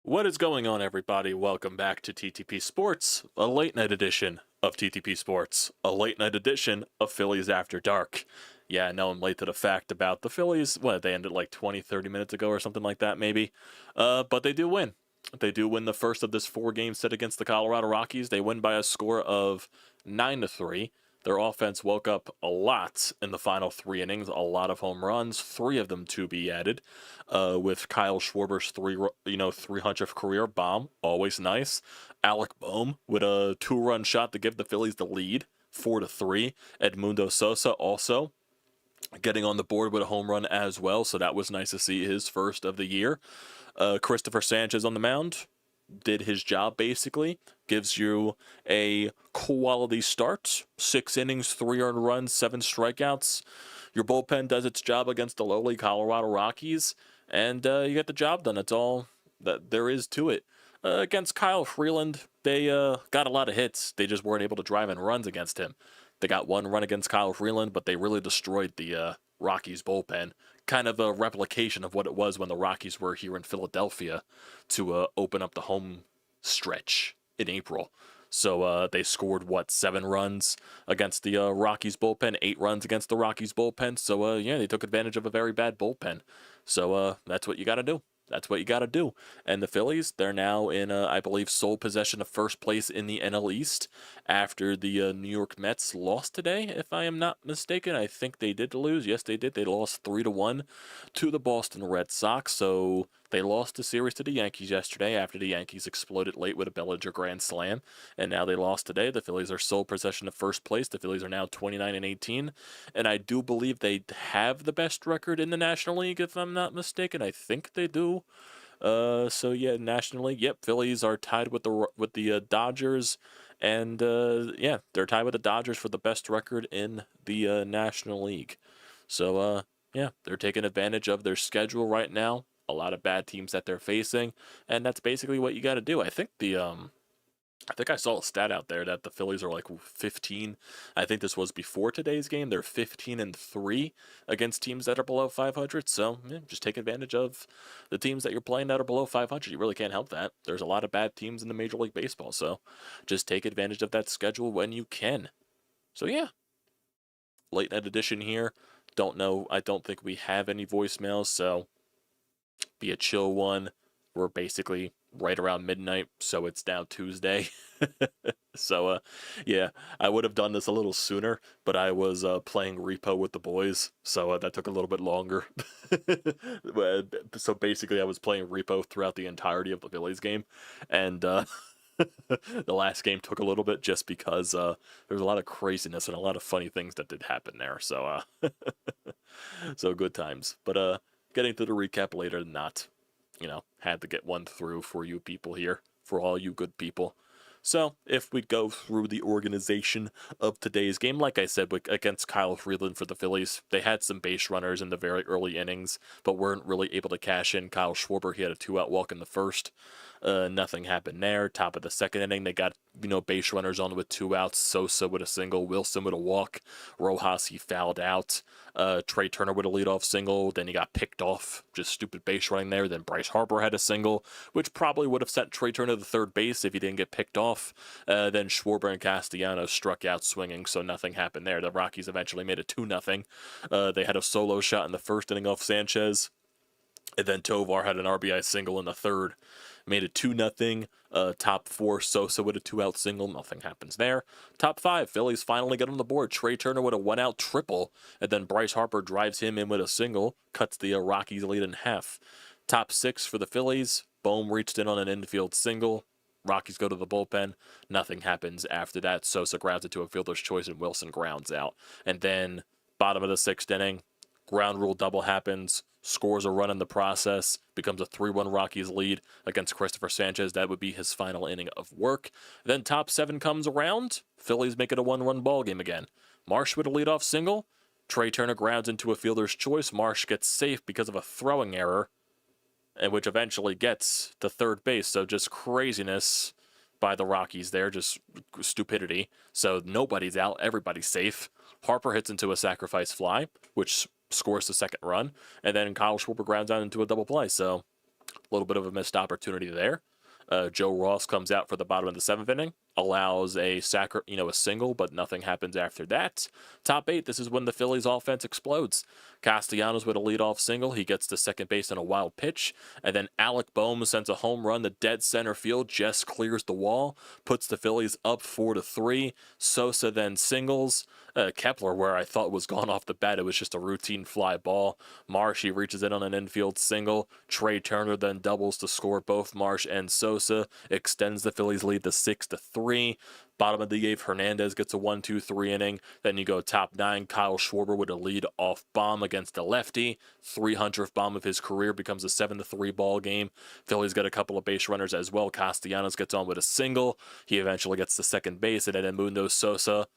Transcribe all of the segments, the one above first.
What is going on, everybody? Welcome back to TTP Sports, a late night edition of TTP Sports, a late night edition of Phillies After Dark. Yeah, I know I'm late to the fact about the Phillies. What, they ended like 20, 30 minutes ago or something like that, maybe. But they do win. They do win the first of this four-game set against the Colorado Rockies. They win by a score of 9-3. Their offense woke up a lot in the final three innings, a lot of home runs, three of them to be added, with Kyle Schwarber's 300th career bomb, always nice. Alec Bohm with a two-run shot to give the Phillies the lead, 4-3. Edmundo Sosa also getting on the board with a home run as well, so that was nice to see his first of the year. Christopher Sanchez on the mound did his job, basically. Gives you a quality start. 6 innings, 3 earned runs, 7 strikeouts. Your bullpen does its job against the lowly Colorado Rockies, and you get the job done. That's all that there is to it. Against Kyle Freeland, they got a lot of hits. They just weren't able to drive in runs against him. They got 1 run against Kyle Freeland, but they really destroyed the Rockies bullpen. Kind of a replication of what it was when the Rockies were here in Philadelphia to open up the home stretch in April. So they scored, 7 runs against the Rockies bullpen, 8 runs against the Rockies bullpen. So, yeah, they took advantage of a very bad bullpen. So that's what you got to do. That's what you got to do. And the Phillies, they're now in, I believe, sole possession of first place in the NL East after the New York Mets lost today, if I am not mistaken. I think they did lose. Yes, they did. They lost 3-1 to the Boston Red Sox. So they lost the series to the Yankees yesterday after the Yankees exploded late with a Bellinger grand slam. And now they lost today. The Phillies are sole possession of first place. The Phillies are now 29-18. And I do believe they have the best record in the National League, if I'm not mistaken. I think they do. So yeah, National League. Yep, Phillies are tied with the Dodgers, and yeah, they're tied with the Dodgers for the best record in the National League. So yeah, they're taking advantage of their schedule right now. A lot of bad teams that they're facing, and that's basically what you got to do. I think I saw a stat out there that the Phillies are like 15. I think this was before today's game. They're 15-3 against teams that are below 500. So yeah, just take advantage of the teams that you're playing that are below 500. You really can't help that. There's a lot of bad teams in the Major League Baseball. So just take advantage of that schedule when you can. So yeah, late night edition here. Don't know. I don't think we have any voicemails. So be a chill one. We're basically right around midnight, so it's now Tuesday. So, yeah, I would have done this a little sooner, but I was playing Repo with the boys, so that took a little bit longer. So basically, I was playing Repo throughout the entirety of the Phillies game, and the last game took a little bit just because there's a lot of craziness and a lot of funny things that did happen there. So, so good times. But getting to the recap later than not. Had to get one through for you people here, for all you good people. So, if we go through the organization of today's game, like I said, against Kyle Freeland for the Phillies, they had some base runners in the very early innings, but weren't really able to cash in. Kyle Schwarber, he had a 2-out walk in the first. Nothing happened there. Top of the second inning, they got, base runners on with 2 outs. Sosa with a single, Wilson with a walk. Rojas, he fouled out. Trey Turner with a leadoff single. Then he got picked off. Just stupid base running there. Then Bryce Harper had a single, which probably would have sent Trey Turner to third base if he didn't get picked off. Then Schwarber and Castellanos struck out swinging, so nothing happened there. The Rockies eventually made it 2-0. They had a solo shot in the first inning off Sanchez. And then Tovar had an RBI single in the third. Made it 2-0. Top 4, Sosa with a 2-out single. Nothing happens there. Top 5, Phillies finally get on the board. Trey Turner with a 1-out triple. And then Bryce Harper drives him in with a single. Cuts the Rockies lead in half. Top 6 for the Phillies. Bohm reached in on an infield single. Rockies go to the bullpen. Nothing happens after that. Sosa grounds it to a fielder's choice and Wilson grounds out. And then bottom of the 6th inning, ground rule double happens. Scores a run in the process, becomes a 3-1 Rockies lead against Christopher Sanchez. That would be his final inning of work. Then top 7 comes around. Phillies make it a 1-run ball game again. Marsh with a leadoff single. Trey Turner grounds into a fielder's choice. Marsh gets safe because of a throwing error, and which eventually gets to third base. So just craziness by the Rockies there, just stupidity. So nobody's out, everybody's safe. Harper hits into a sacrifice fly, which scores the second run, and then Kyle Schwarber grounds out into a double play. So A little bit of a missed opportunity there. Joe Ross comes out for the bottom of the 7th inning, allows a a single, but nothing happens after that. Top 8, this is when the Phillies offense explodes. Castellanos with a leadoff single, he gets to second base on a wild pitch, and then Alec Bohm sends a home run to dead center field, just clears the wall, puts the Phillies up 4-3. Sosa then singles. Kepler, where I thought was gone off the bat, it was just a routine fly ball. Marsh, he reaches in on an infield single. Trey Turner then doubles to score both Marsh and Sosa, extends the Phillies lead to 6-3. Bottom of the 8th, Hernandez gets a 1-2-3 inning. Then you go top 9, Kyle Schwarber with a lead-off bomb against a lefty. 300th bomb of his career, becomes a 7-3 ball game. Phillies get a couple of base runners as well. Castellanos gets on with a single. He eventually gets to second base, and then Edmundo Sosa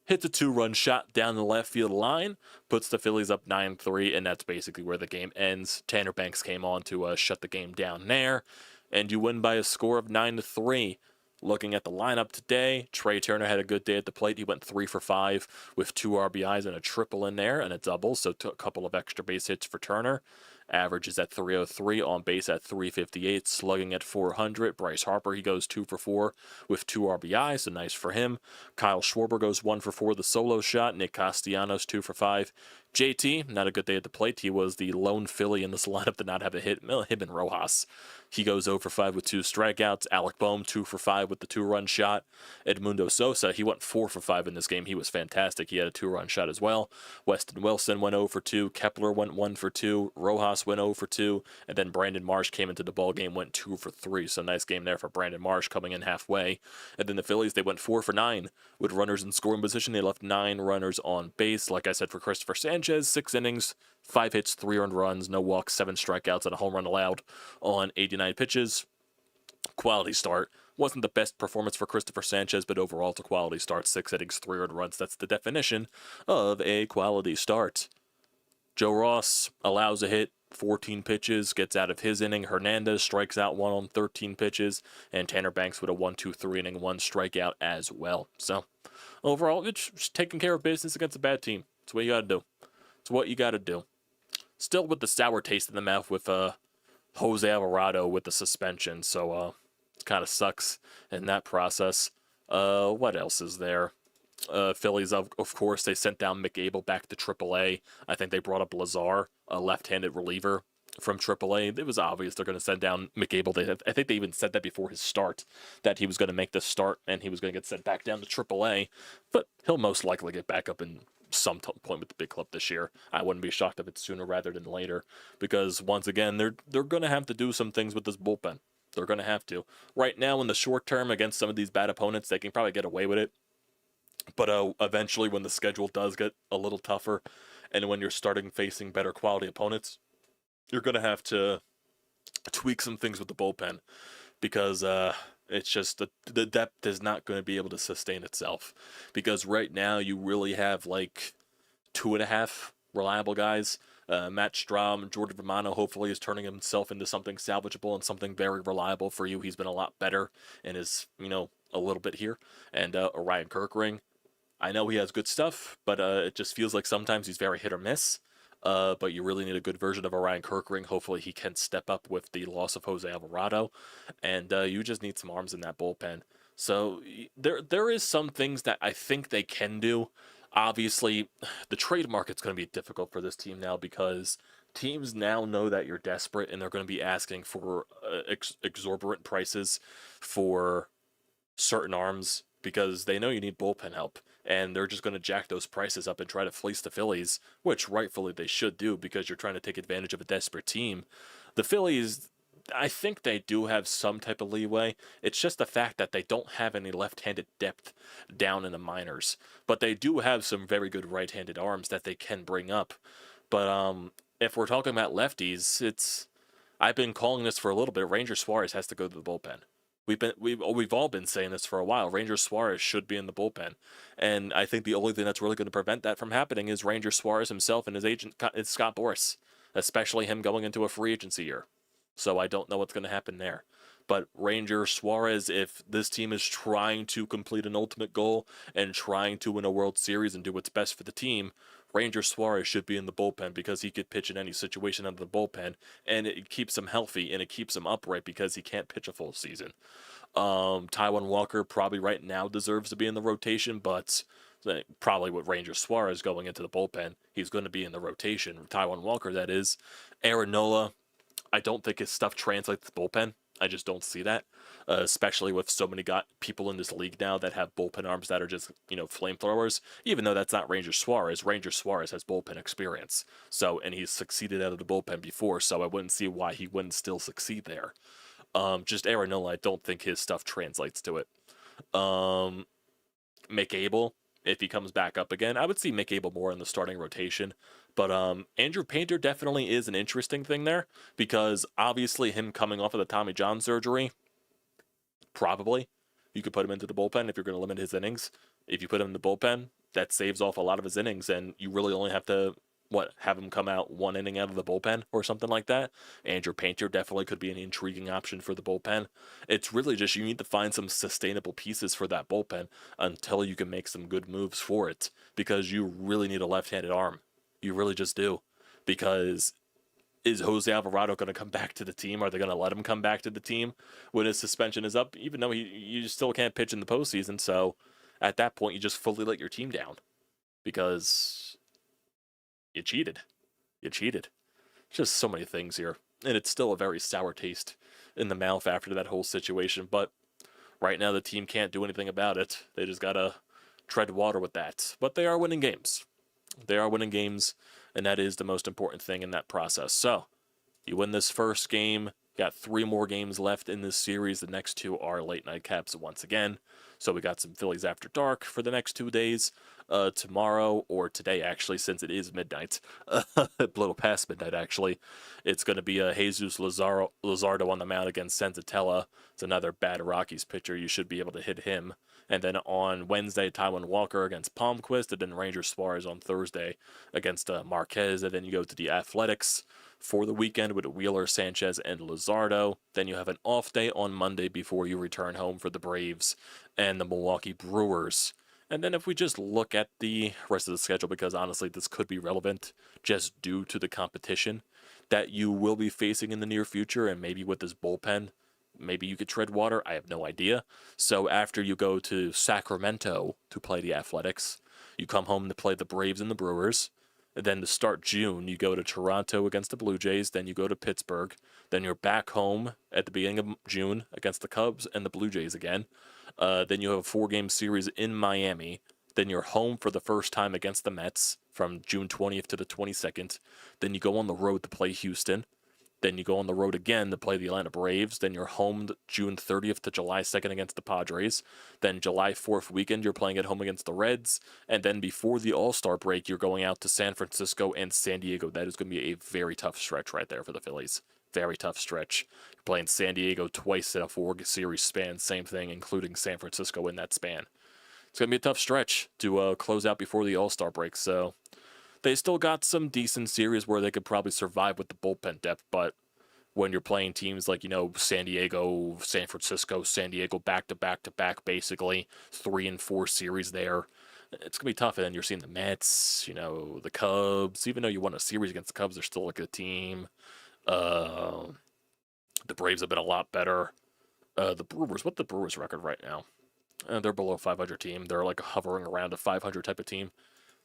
hits a 2-run shot down the left field line, puts the Phillies up 9-3, and that's basically where the game ends. Tanner Banks came on to shut the game down there, and you win by a score of 9-3. Looking at the lineup today, Trey Turner had a good day at the plate. He went 3 for 5 with 2 RBIs and a triple in there and a double, so took a couple of extra base hits for Turner. Average is at 303, on base at 358, slugging at 400. Bryce Harper, he goes 2 for 4 with 2 RBIs, so nice for him. Kyle Schwarber goes 1 for 4, the solo shot. Nick Castellanos 2 for 5. JT, not a good day at the plate. He was the lone Philly in this lineup to not have a hit. Him and Rojas. He goes 0 for 5 with 2 strikeouts. Alec Bohm 2 for 5 with the 2-run shot. Edmundo Sosa, he went 4 for 5 in this game. He was fantastic. He had a 2-run shot as well. Weston Wilson went 0 for 2. Kepler went 1 for 2. Rojas went 0 for 2. And then Brandon Marsh came into the ball game, went 2 for 3. So nice game there for Brandon Marsh coming in halfway. And then the Phillies, they went 4 for 9 with runners in scoring position. They left 9 runners on base. Like I said, for Christopher Sanchez, 6 innings, 5 hits, 3 earned runs, no walks, 7 strikeouts, and a home run allowed on 89 pitches. Quality start. Wasn't the best performance for Christopher Sanchez, but overall it's a quality start. 6 innings, 3 earned runs. That's the definition of a quality start. Joe Ross allows a hit, 14 pitches, gets out of his inning. Hernandez strikes out 1 on 13 pitches, and Tanner Banks with a 1-2-3 inning, 1 strikeout as well. So overall, it's just taking care of business against a bad team. That's what you got to do. It's what you got to do. Still with the sour taste in the mouth with Jose Alvarado with the suspension, so it kind of sucks in that process. What else is there? Phillies, of course, they sent down McAble back to AAA. I think they brought up Lazar, a left-handed reliever from AAA. It was obvious they're going to send down McAble. I think they even said that before his start, that he was going to make the start and he was going to get sent back down to AAA. But he'll most likely get back up in some point with the big club this year. I wouldn't be shocked if it's sooner rather than later, because once again, they're going to have to do some things with this bullpen. They're going to have to. Right now, in the short term, against some of these bad opponents, they can probably get away with it. But eventually, when the schedule does get a little tougher, and when you're starting facing better quality opponents, you're going to have to tweak some things with the bullpen, because it's just the depth is not going to be able to sustain itself. Because right now, you really have like 2.5 reliable guys. Matt Strahm, Jordan Romano hopefully is turning himself into something salvageable and something very reliable for you. He's been a lot better in his, a little bit here. And Orion Kirkring, I know he has good stuff, but it just feels like sometimes he's very hit or miss. But you really need a good version of Orion Kirkring. Hopefully he can step up with the loss of Jose Alvarado. And you just need some arms in that bullpen. So there is some things that I think they can do. Obviously, the trade market's going to be difficult for this team now, because teams now know that you're desperate and they're going to be asking for exorbitant prices for certain arms, because they know you need bullpen help, and they're just going to jack those prices up and try to fleece the Phillies, which rightfully they should do, because you're trying to take advantage of a desperate team. The Phillies, I think they do have some type of leeway. It's just the fact that they don't have any left-handed depth down in the minors, but they do have some very good right-handed arms that they can bring up. But if we're talking about lefties, I've been calling this for a little bit. Ranger Suarez has to go to the bullpen. We've all been saying this for a while. Ranger Suarez should be in the bullpen, and I think the only thing that's really going to prevent that from happening is Ranger Suarez himself and his agent Scott Boras, especially him going into a free agency year. So I don't know what's going to happen there. But Ranger Suarez, if this team is trying to complete an ultimate goal and trying to win a World Series and do what's best for the team, Ranger Suarez should be in the bullpen because he could pitch in any situation under the bullpen, and it keeps him healthy and it keeps him upright because he can't pitch a full season. Taijuan Walker probably right now deserves to be in the rotation, but probably with Ranger Suarez going into the bullpen, he's going to be in the rotation. Taijuan Walker, that is. Aaron Nola, I don't think his stuff translates to the bullpen. I just don't see that, especially with so many people in this league now that have bullpen arms that are just, flamethrowers. Even though that's not Ranger Suarez has bullpen experience. So, and he's succeeded out of the bullpen before, so I wouldn't see why he wouldn't still succeed there. Just Aaron Nola, I don't think his stuff translates to it. Mick Abel, if he comes back up again, I would see Mick Abel more in the starting rotation. But Andrew Painter definitely is an interesting thing there, because obviously him coming off of the Tommy John surgery, probably you could put him into the bullpen if you're going to limit his innings. If you put him in the bullpen, that saves off a lot of his innings, and you really only have to have him come out one inning out of the bullpen or something like that. Andrew Painter definitely could be an intriguing option for the bullpen. It's really just you need to find some sustainable pieces for that bullpen until you can make some good moves for it, because you really need a left-handed arm. You really just do. Because is Jose Alvarado going to come back to the team? Are they going to let him come back to the team when his suspension is up, even though you still can't pitch in the postseason? So at that point, you just fully let your team down because you cheated. You cheated. Just so many things here. And it's still a very sour taste in the mouth after that whole situation. But right now, the team can't do anything about it. They just got to tread water with that. But they are winning games. They are winning games, and that is the most important thing in that process. So, you win this first game, got 3 more games left in this series. The next 2 are late night caps once again. So we got some Phillies After Dark for the next 2 days. Tomorrow, or today actually, since it is midnight, a little past midnight actually, it's going to be Jesus Luzardo on the mound against Senzatella. It's another bad Rockies pitcher. You should be able to hit him. And then on Wednesday, Taijuan Walker against Palmquist, and then Ranger Suarez on Thursday against Marquez. And then you go to the Athletics for the weekend with Wheeler, Sanchez, and Luzardo. Then you have an off day on Monday before you return home for the Braves and the Milwaukee Brewers. And then if we just look at the rest of the schedule, because honestly this could be relevant just due to the competition that you will be facing in the near future, and maybe with this bullpen, maybe you could tread water. I have no idea. So after you go to Sacramento to play the Athletics, you come home to play the Braves and the Brewers. And then to start June, you go to Toronto against the Blue Jays. Then you go to Pittsburgh. Then you're back home at the beginning of June against the Cubs and the Blue Jays again. Then you have a 4-game series in Miami. Then you're home for the first time against the Mets from June 20th to the 22nd. Then you go on the road to play Houston. Then you go on the road again to play the Atlanta Braves. Then you're home June 30th to July 2nd against the Padres. Then July 4th weekend, you're playing at home against the Reds. And then before the All-Star break, you're going out to San Francisco and San Diego. That is going to be a very tough stretch right there for the Phillies. Very tough stretch. You're playing San Diego twice in a 4-series span. Same thing, including San Francisco in that span. It's going to be a tough stretch to close out before the All-Star break. So they still got some decent series where they could probably survive with the bullpen depth, but when you're playing teams like, San Diego, San Francisco, San Diego, back-to-back-to-back, basically, 3 and 4 series there, it's going to be tough. And then you're seeing the Mets, the Cubs. Even though you won a series against the Cubs, they're still a good team. The Braves have been a lot better. The Brewers, what's the Brewers record right now? They're below 500 team. They're like hovering around a 500 type of team.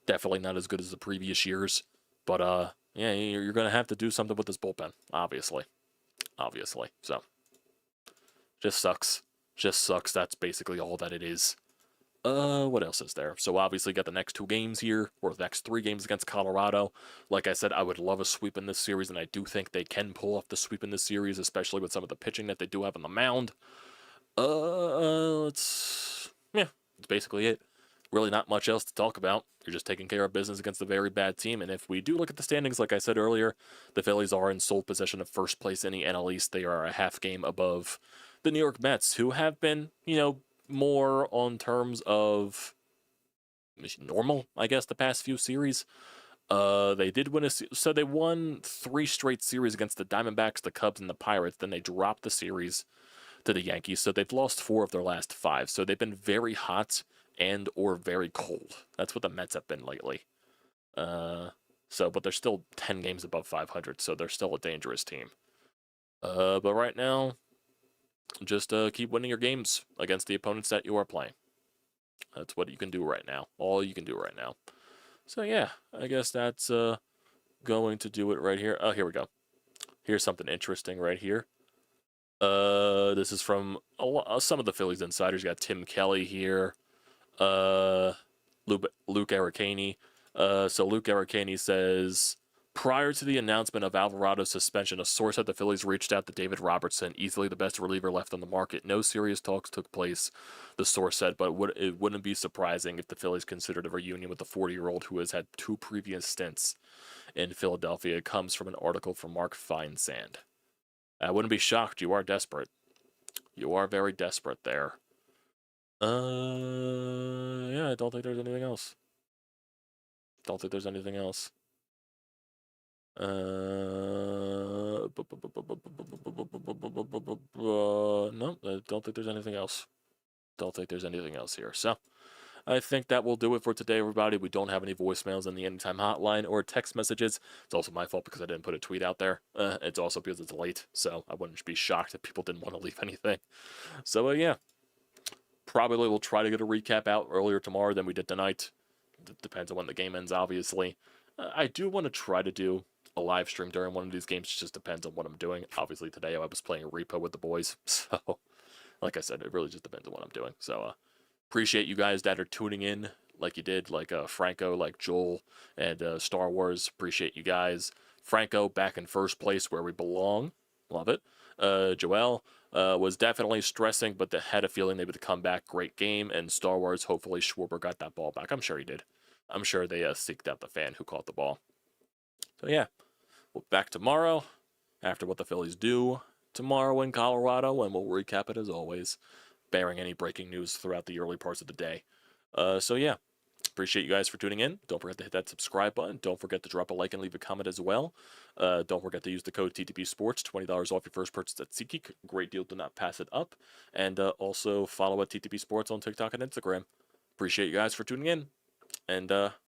Definitely not as good as the previous years. But, yeah, you're going to have to do something with this bullpen, obviously. So, just sucks. That's basically all that it is. What else is there? So, obviously, got the next 2 games here, or the next 3 games against Colorado. Like I said, I would love a sweep in this series, and I do think they can pull off the sweep in this series, especially with some of the pitching that they do have on the mound. It's basically it. Really not much else to talk about. You're just taking care of business against a very bad team. And if we do look at the standings, like I said earlier, the Phillies are in sole possession of first place in the NL East. They are a half game above the New York Mets, who have been, more on terms of normal, I guess, the past few series. They did win so they won 3 straight series against the Diamondbacks, the Cubs, and the Pirates. Then they dropped the series to the Yankees. So they've lost 4 of their last 5. So they've been very hot and or very cold. That's what the Mets have been lately. But they're still 10 games above 500, so they're still a dangerous team. But right now, just keep winning your games against the opponents that you are playing. That's what you can do right now. All you can do right now. So yeah, I guess that's going to do it right here. Oh, here we go. Here's something interesting right here. This is from some of the Phillies insiders. You got Tim Kelly here. Luke Aricani. So Luke Aricani says, prior to the announcement of Alvarado's suspension, a source at the Phillies reached out to David Robertson, easily the best reliever left on the market. No serious talks took place, the source said, but it wouldn't be surprising if the Phillies considered a reunion with the 40-year-old who has had 2 previous stints in Philadelphia. It comes from an article from Mark Feinsand. I wouldn't be shocked. You are desperate. You are very desperate there. Yeah, I don't think there's anything else. Don't think there's anything else. No, I don't think there's anything else. Don't think there's anything else here. So, I think that will do it for today, everybody. We don't have any voicemails in the Anytime Hotline or text messages. It's also my fault because I didn't put a tweet out there. It's also because it's late, so I wouldn't be shocked if people didn't want to leave anything. So, yeah. Probably we'll try to get a recap out earlier tomorrow than we did tonight. It depends on when the game ends, obviously. I do want to try to do a live stream during one of these games. It just depends on what I'm doing. Obviously, today I was playing Repo with the boys. So, like I said, it really just depends on what I'm doing. So, appreciate you guys that are tuning in like you did, like Franco, like Joel, and Star Wars. Appreciate you guys. Franco back in first place where we belong. Love it. Joel was definitely stressing, but had a feeling they would come back. Great game. And Star Wars, hopefully Schwarber got that ball back. I'm sure he did. I'm sure they seeked out the fan who caught the ball. So yeah, we'll be back tomorrow after what the Phillies do tomorrow in Colorado, and we'll recap it as always, bearing any breaking news throughout the early parts of the day. So yeah, appreciate you guys for tuning in. Don't forget to hit that subscribe button. Don't forget to drop a like and leave a comment as well. Don't forget to use the code TTPSports, $20 off your first purchase at SeatGeek. Great deal, do not pass it up. And also follow at TTP Sports on TikTok and Instagram. Appreciate you guys for tuning in, and